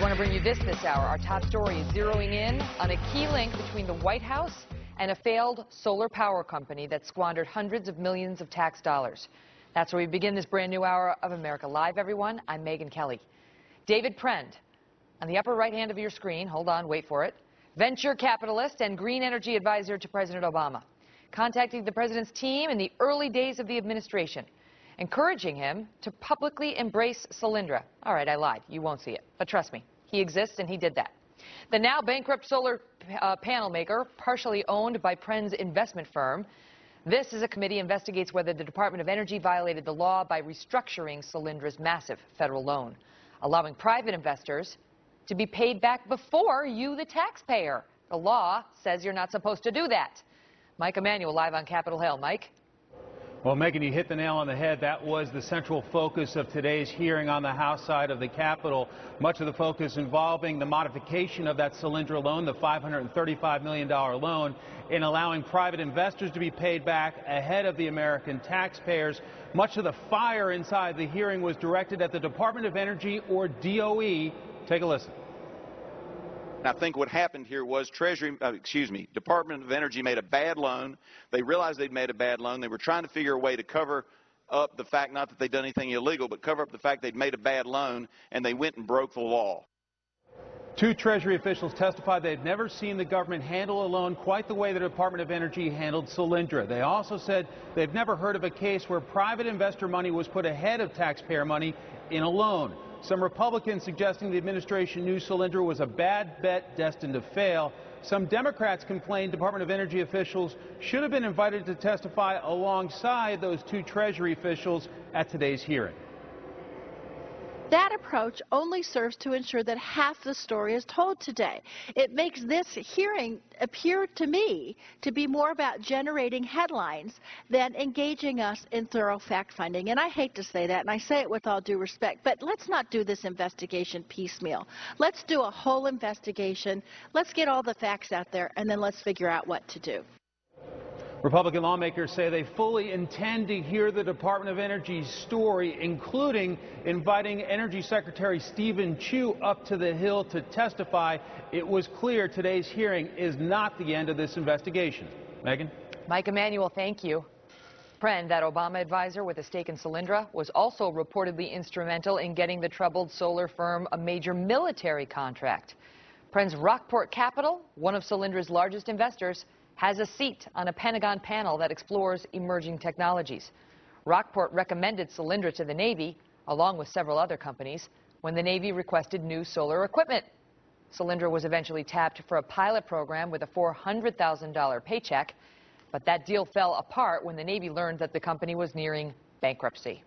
want to bring you this hour. Our top story is zeroing in on a key link between the White House and a failed solar power company that squandered hundreds of millions of tax dollars. That's where we begin this brand new hour of America Live, everyone. I'm Megan Kelly. David Prend, on the upper right hand of your screen, hold on, wait for it, venture capitalist and green energy advisor to President Obama, contacting the president's team in the early days of the administration, encouraging him to publicly embrace Solyndra. All right, I lied. You won't see it. But trust me, he exists and he did that. The now bankrupt solar panel maker, partially owned by Prend's investment firm. This is a committee investigates whether the Department of Energy violated the law by restructuring Solyndra's massive federal loan, allowing private investors to be paid back before you, the taxpayer. The law says you're not supposed to do that. Mike Emanuel live on Capitol Hill. Mike? Well, Megan, you hit the nail on the head. That was the central focus of today's hearing on the House side of the Capitol. Much of the focus involving the modification of that Solyndra loan, the $535 million loan, in allowing private investors to be paid back ahead of the American taxpayers. Much of the fire inside the hearing was directed at the Department of Energy, or DOE. Take a listen. I think what happened here was Department of Energy made a bad loan. They realized they'd made a bad loan. They were trying to figure a way to cover up the fact, not that they'd done anything illegal, but cover up the fact they'd made a bad loan, and they went and broke the law. Two Treasury officials testified they'd never seen the government handle a loan quite the way the Department of Energy handled Solyndra. They also said they've never heard of a case where private investor money was put ahead of taxpayer money in a loan. Some Republicans suggesting the administration knew Solyndra was a bad bet destined to fail. Some Democrats complained Department of Energy officials should have been invited to testify alongside those two Treasury officials at today's hearing. That approach only serves to ensure that half the story is told today. It makes this hearing appear to me to be more about generating headlines than engaging us in thorough fact-finding. And I hate to say that, and I say it with all due respect, but let's not do this investigation piecemeal. Let's do a whole investigation. Let's get all the facts out there, and then let's figure out what to do. Republican lawmakers say they fully intend to hear the Department of Energy's story, including inviting Energy Secretary Stephen Chu up to the Hill to testify. It was clear today's hearing is not the end of this investigation. Megan? Mike Emanuel, thank you. Prend, that Obama advisor with a stake in Solyndra, was also reportedly instrumental in getting the troubled solar firm a major military contract. Prend's Rockport Capital, one of Solyndra's largest investors, has a seat on a Pentagon panel that explores emerging technologies. Rockport recommended Solyndra to the Navy, along with several other companies, when the Navy requested new solar equipment. Solyndra was eventually tapped for a pilot program with a $400,000 paycheck, but that deal fell apart when the Navy learned that the company was nearing bankruptcy.